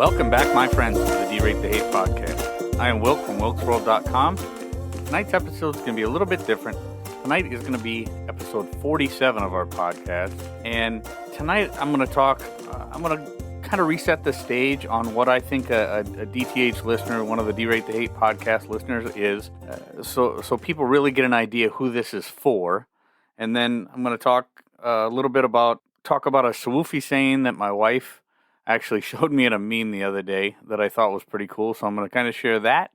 Welcome back, my friends, to the Derate the Hate podcast. I am Wilk from wilksworld.com. Tonight's episode is going to be a little bit different. Tonight is going to be episode 47 of our podcast. And tonight I'm going to kind of reset the stage on what I think a DTH listener, one of the Derate the Hate podcast listeners is, so people really get an idea who this is for. And then I'm going to talk a little bit about a swoofy saying that my wife actually showed me in a meme the other day that I thought was pretty cool. So I'm going to kind of share that.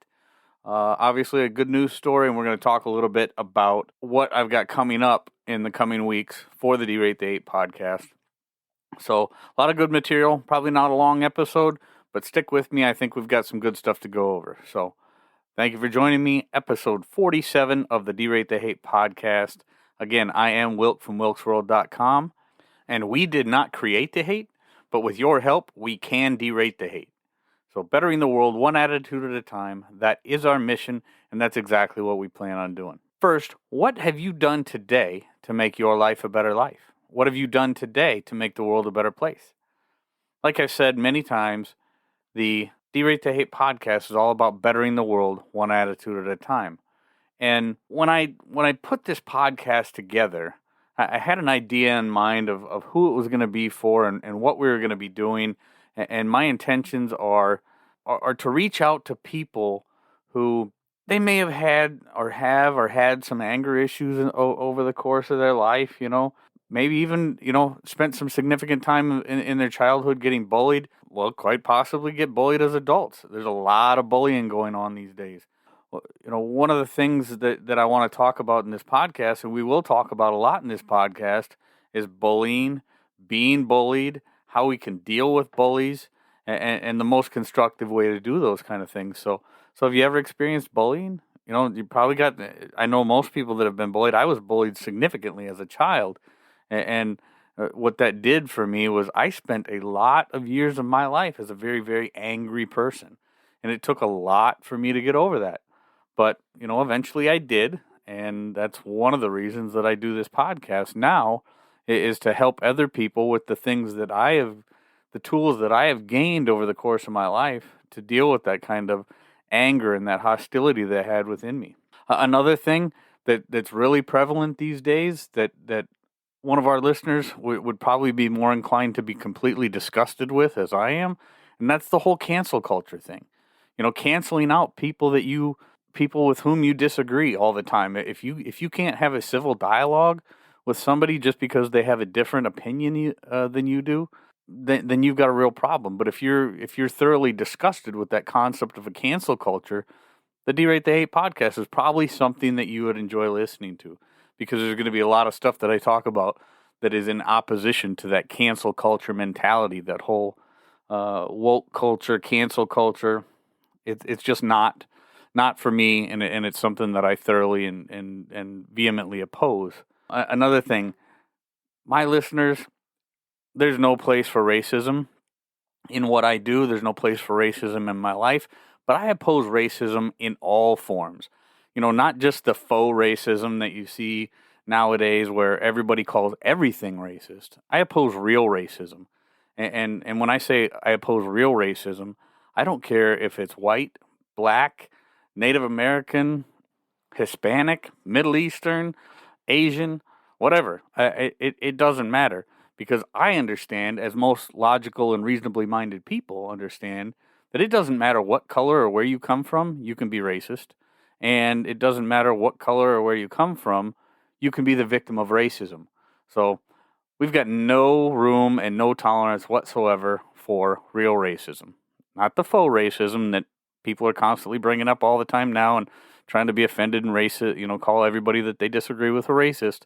Obviously a good news story, and we're going to talk a little bit about what I've got coming up in the coming weeks for the Derate the Hate podcast. So a lot of good material, probably not a long episode, but stick with me. I think we've got some good stuff to go over. So thank you for joining me. Episode 47 of the Derate the Hate podcast. Again, I am Wilk from wilksworld.com, and we did not create the hate, but with your help, we can derate the hate. So bettering the world one attitude at a time, that is our mission, and that's exactly what we plan on doing. First, what have you done today to make your life a better life? What have you done today to make the world a better place? Like I've said many times, the Derate the Hate podcast is all about bettering the world one attitude at a time. And when I put this podcast together, I had an idea in mind of who it was going to be for and what we were going to be doing. And my intentions are to reach out to people who they may have had some anger issues over the course of their life, maybe even, spent some significant time in their childhood getting bullied. Well, quite possibly get bullied as adults. There's a lot of bullying going on these days. One of the things that I want to talk about in this podcast, and we will talk about a lot in this podcast, is bullying, being bullied, how we can deal with bullies, and the most constructive way to do those kind of things. So have you ever experienced bullying? You probably I know most people that have been bullied. I was bullied significantly as a child, and what that did for me was I spent a lot of years of my life as a very, very angry person, and it took a lot for me to get over that. But, eventually I did, and that's one of the reasons that I do this podcast now, is to help other people with the tools that I have gained over the course of my life to deal with that kind of anger and that hostility that I had within me. Another thing that's really prevalent these days that one of our listeners would probably be more inclined to be completely disgusted with, as I am, and that's the whole cancel culture thing. Canceling out people with whom you disagree all the time. If you can't have a civil dialogue with somebody just because they have a different opinion than you do, then you've got a real problem. But if you're thoroughly disgusted with that concept of a cancel culture, the Derate the Hate podcast is probably something that you would enjoy listening to, because there's going to be a lot of stuff that I talk about that is in opposition to that cancel culture mentality, that whole woke culture, cancel culture. It's just not for me, and it's something that I thoroughly and vehemently oppose. Another thing, my listeners, there's no place for racism in what I do. There's no place for racism in my life, but I oppose racism in all forms. Not just the faux racism that you see nowadays where everybody calls everything racist. I oppose real racism. And when I say I oppose real racism, I don't care if it's white, black, Native American, Hispanic, Middle Eastern, Asian, whatever. It doesn't matter, because I understand, as most logical and reasonably minded people understand, that it doesn't matter what color or where you come from, you can be racist. And it doesn't matter what color or where you come from, you can be the victim of racism. So we've got no room and no tolerance whatsoever for real racism. Not the faux racism that people are constantly bringing up all the time now and trying to be offended and racist, call everybody that they disagree with a racist,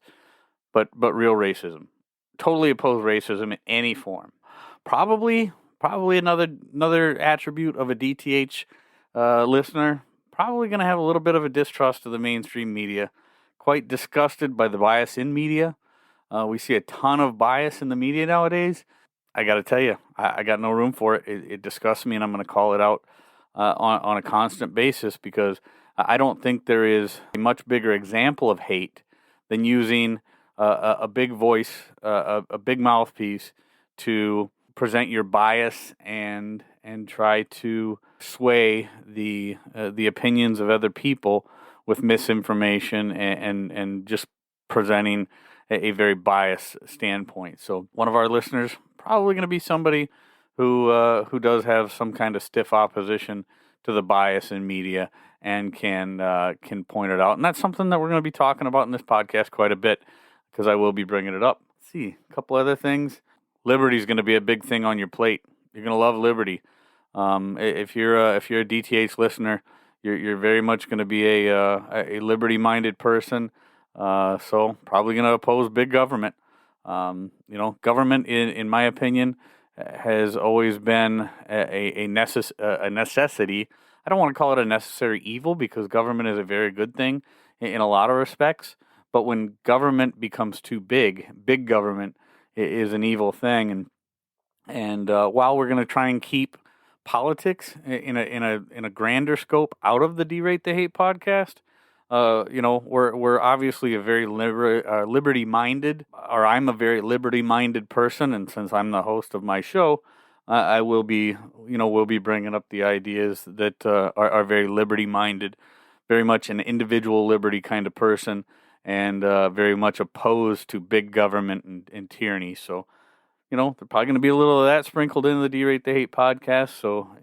but real racism. Totally oppose racism in any form. Probably another attribute of a DTH listener, probably going to have a little bit of a distrust of the mainstream media, quite disgusted by the bias in media. We see a ton of bias in the media nowadays. I got to tell you, I got no room for it. It disgusts me, and I'm going to call it out on a constant basis, because I don't think there is a much bigger example of hate than using a big voice, a big mouthpiece to present your bias and and try to sway the opinions of other people with misinformation and just presenting a very biased standpoint. So one of our listeners probably going to be somebody who does have some kind of stiff opposition to the bias in media and can point it out. And that's something that we're going to be talking about in this podcast quite a bit, because I will be bringing it up. Let's see, a couple other things. Liberty is going to be a big thing on your plate. You're going to love liberty. If you're a DTH listener, you're very much going to be a liberty-minded person. So probably going to oppose big government. Government, in my opinion, has always been a necessity. I don't want to call it a necessary evil, because government is a very good thing in a lot of respects. But when government becomes too big government is an evil thing. And while we're going to try and keep politics in a grander scope out of the Derate the Hate podcast, we're obviously a very liberty-minded, or I'm a very liberty-minded person, and since I'm the host of my show, I will be, we'll be bringing up the ideas that are very liberty-minded, very much an individual liberty kind of person, and very much opposed to big government and tyranny. So, there's probably going to be a little of that sprinkled into the Derate the Hate podcast. So,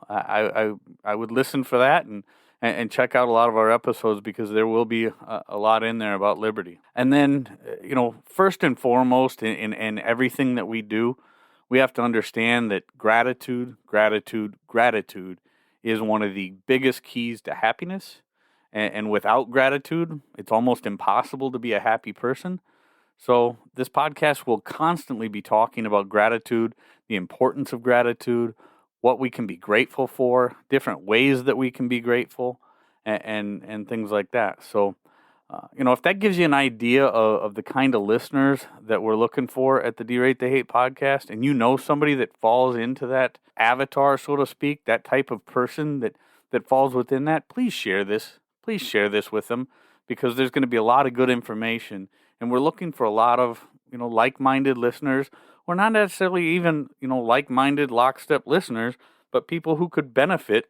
I would listen for that and check out a lot of our episodes, because there will be a lot in there about liberty. And then, first and foremost, in everything that we do, we have to understand that gratitude is one of the biggest keys to happiness. And without gratitude, it's almost impossible to be a happy person. So this podcast will constantly be talking about gratitude, the importance of gratitude, what we can be grateful for, different ways that we can be grateful, and things like that. So, if that gives you an idea of the kind of listeners that we're looking for at the Derate the Hate podcast, and somebody that falls into that avatar, so to speak, that type of person that falls within that, please share this. Please share this with them, because there's going to be a lot of good information, and we're looking for a lot of, like-minded listeners, or not necessarily even, like-minded lockstep listeners, but people who could benefit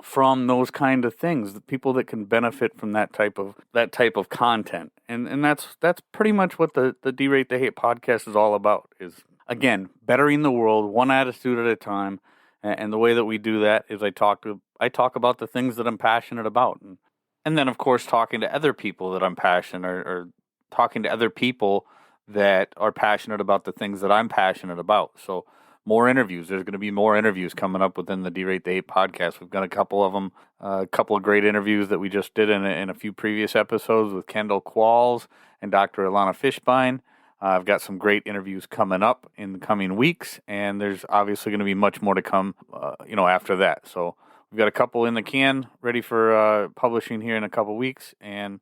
from those kind of things, the people that can benefit from that type of content. And that's pretty much what the Derate the Hate podcast is all about, is, again, bettering the world one attitude at a time. And the way that we do that is I talk about the things that I'm passionate about. And then, of course, talking to other people that I'm passionate, or talking to other people that are passionate about the things that I'm passionate about. So more interviews. There's going to be more interviews coming up within the Derate the Hate podcast. We've got a couple of them, a couple of great interviews that we just did in a few previous episodes with Kendall Qualls and Dr. Ilana Fishbein. I've got some great interviews coming up in the coming weeks, and there's obviously going to be much more to come, after that. So we've got a couple in the can ready for publishing here in a couple weeks. And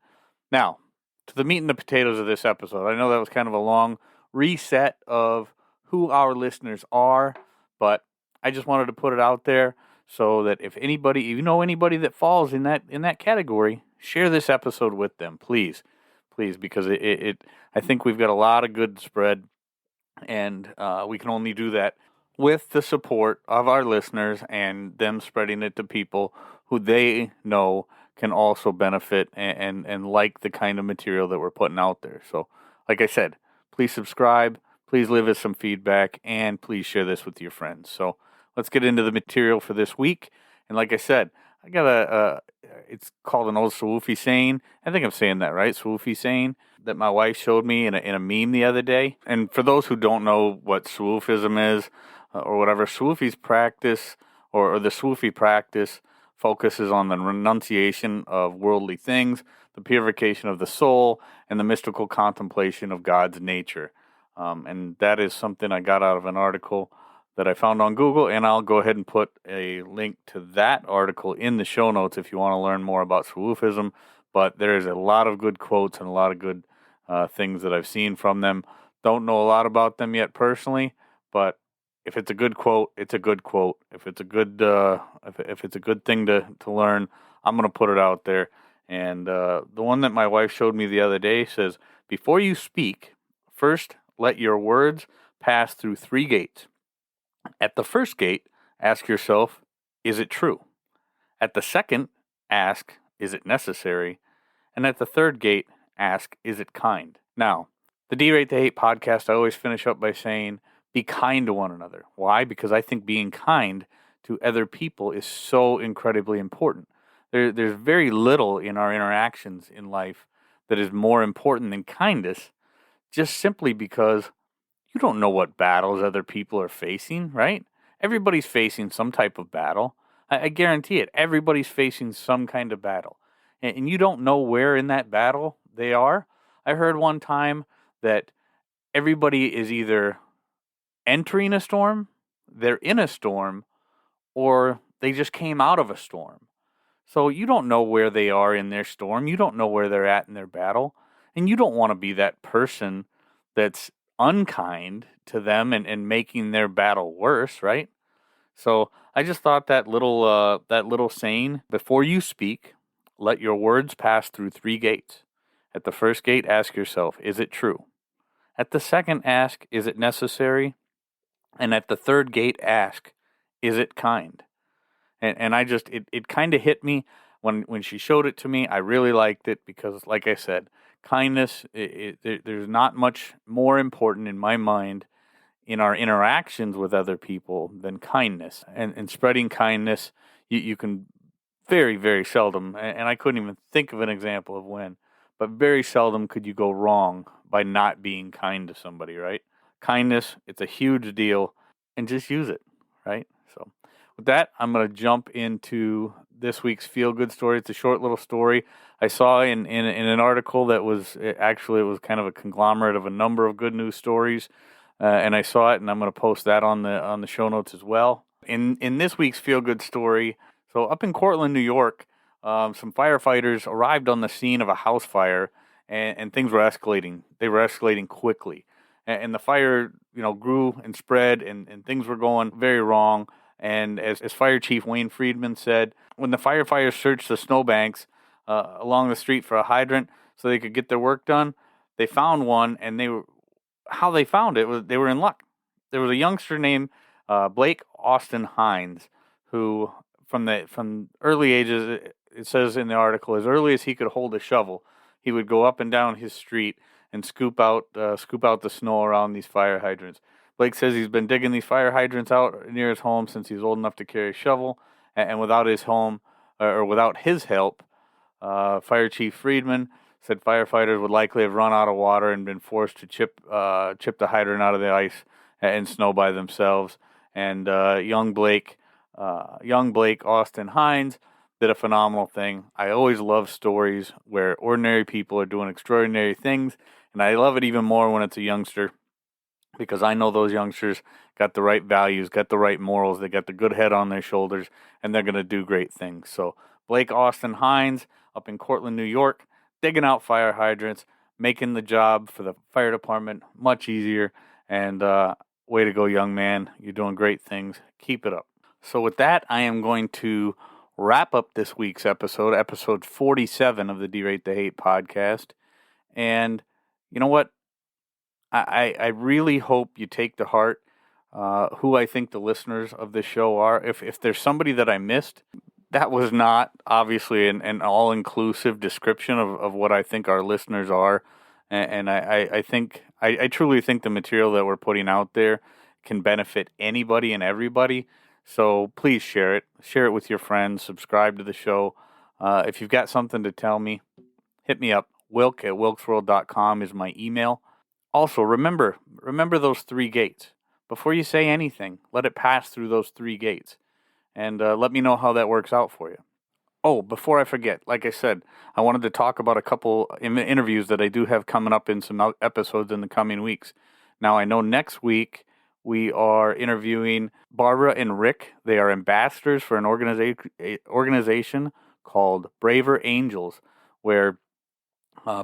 now, to the meat and the potatoes of this episode. I know that was kind of a long reset of who our listeners are, but I just wanted to put it out there so that if anybody that falls in that category, share this episode with them, please, because I think we've got a lot of good spread, and we can only do that with the support of our listeners and them spreading it to people who they know can also benefit and like the kind of material that we're putting out there. So, like I said, please subscribe, please leave us some feedback, and please share this with your friends. So let's get into the material for this week. And like I said, I got it's called an old Swoofi saying. I think I'm saying that right, Swoofi saying, that my wife showed me in a meme the other day. And for those who don't know what Swoofism is, or whatever, Swoofi's practice, or the Swoofi practice, focuses on the renunciation of worldly things, the purification of the soul, and the mystical contemplation of God's nature. And that is something I got out of an article that I found on Google, and I'll go ahead and put a link to that article in the show notes if you want to learn more about Swoofism. But there is a lot of good quotes and a lot of good things that I've seen from them. Don't know a lot about them yet personally, but if it's a good quote, it's a good quote. If it's a good if it's a good thing to learn, I'm going to put it out there. And the one that my wife showed me the other day says, before you speak, first let your words pass through 3 gates. At the first gate, ask yourself, is it true? At the second, ask, is it necessary? And at the third gate, ask, is it kind? Now, the Derate the Hate podcast, I always finish up by saying, be kind to one another. Why? Because I think being kind to other people is so incredibly important. There's very little in our interactions in life that is more important than kindness, just simply because you don't know what battles other people are facing, right? Everybody's facing some type of battle. I guarantee it. Everybody's facing some kind of battle. And you don't know where in that battle they are. I heard one time that everybody is either entering a storm, they're in a storm, or they just came out of a storm. So you don't know where they are in their storm. You don't know where they're at in their battle. And you don't want to be that person that's unkind to them and making their battle worse, right? So I just thought that little saying, before you speak, let your words pass through 3 gates. At the first gate, ask yourself, is it true? At the second, ask, is it necessary? And at the third gate, ask, is it kind? And I just, it kind of hit me when she showed it to me. I really liked it because, like I said, kindness, there's not much more important in my mind in our interactions with other people than kindness. And spreading kindness, you can very, very seldom, and I couldn't even think of an example of when, but very seldom could you go wrong by not being kind to somebody, right? Kindness, it's a huge deal, and just use it, right? So with that, I'm going to jump into this week's feel-good story. It's a short little story I saw in an article that was, it was kind of a conglomerate of a number of good news stories, and I saw it, and I'm going to post that on the show notes as well. In this week's feel-good story, so up in Cortland, New York, some firefighters arrived on the scene of a house fire, and things were escalating. They were escalating quickly, and the fire, grew and spread, and things were going very wrong. And as Fire Chief Wayne Friedman said, when the firefighters searched the snowbanks along the street for a hydrant so they could get their work done, they found one, and how they found it was they were in luck. There was a youngster named Blake Austin Hines who, from early ages, it says in the article, as early as he could hold a shovel, he would go up and down his street and scoop out the snow around these fire hydrants. Blake says he's been digging these fire hydrants out near his home since he's old enough to carry a shovel, and without his help, Fire Chief Friedman said firefighters would likely have run out of water and been forced to chip the hydrant out of the ice and snow by themselves. And young Blake Austin Hines did a phenomenal thing. I always love stories where ordinary people are doing extraordinary things, and I love it even more when it's a youngster, because I know those youngsters got the right values, got the right morals, they got the good head on their shoulders, and they're going to do great things. So Blake Austin Hines up in Cortland, New York, digging out fire hydrants, making the job for the fire department much easier, and way to go, young man. You're doing great things. Keep it up. So with that, I am going to wrap up this week's episode 47 of the Derate the Hate podcast. And you know what? I really hope you take to heart who I think the listeners of this show are. If there's somebody that I missed, that was not obviously an all-inclusive description of what I think our listeners are. And I truly think the material that we're putting out there can benefit anybody and everybody. So please share it. Share it with your friends. Subscribe to the show. If you've got something to tell me, hit me up. wilk@wilksworld.com is my email. Also, remember those 3 gates. Before you say anything, let it pass through those 3 gates. And let me know how that works out for you. Oh, before I forget, like I said, I wanted to talk about a couple interviews that I do have coming up in some episodes in the coming weeks. Now, I know next week we are interviewing Barbara and Rick. They are ambassadors for an organization called Braver Angels, where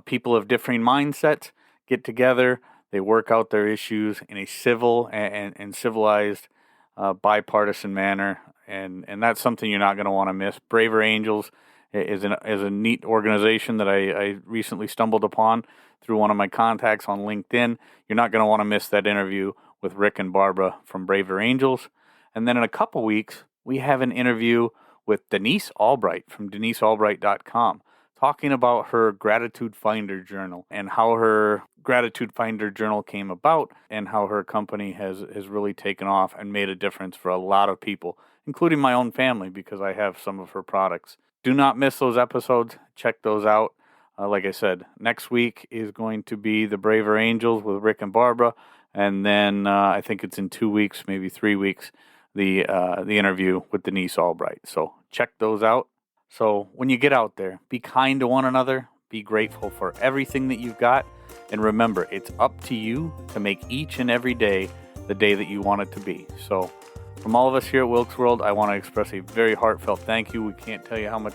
people of differing mindsets get together, they work out their issues in a civil and civilized, bipartisan manner, and that's something you're not going to want to miss. Braver Angels is a neat organization that I recently stumbled upon through one of my contacts on LinkedIn. You're not going to want to miss that interview with Rick and Barbara from Braver Angels. And then in a couple weeks, we have an interview with Denise Albright from DeniseAlbright.com, talking about her Gratitude Finder journal and how her Gratitude Finder journal came about and how her company has really taken off and made a difference for a lot of people, including my own family, because I have some of her products. Do not miss those episodes. Check those out. Like I said, next week is going to be The Braver Angels with Rick and Barbara. And then I think it's in 2 weeks, maybe 3 weeks, the interview with Denise Albright. So check those out. So when you get out there, be kind to one another. Be grateful for everything that you've got. And remember, it's up to you to make each and every day the day that you want it to be. So from all of us here at Wilkes World, I want to express a very heartfelt thank you. We can't tell you how much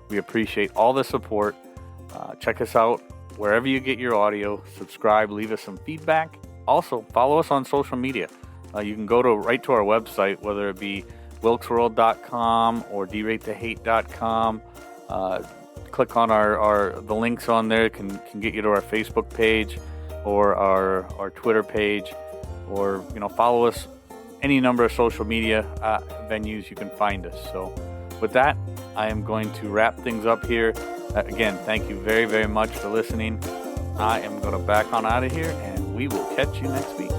we appreciate all the support. Check us out wherever you get your audio. Subscribe, leave us some feedback. Also, follow us on social media. You can go right to our website, whether it be wilkesworld.com or DerateTheHate.com. Click on the links on there can get you to our Facebook page or our Twitter page, or follow us any number of social media venues you can find us. So with that, I am going to wrap things up here. Again, thank you very, very much for listening. I am going to back on out of here, and we will catch you next week.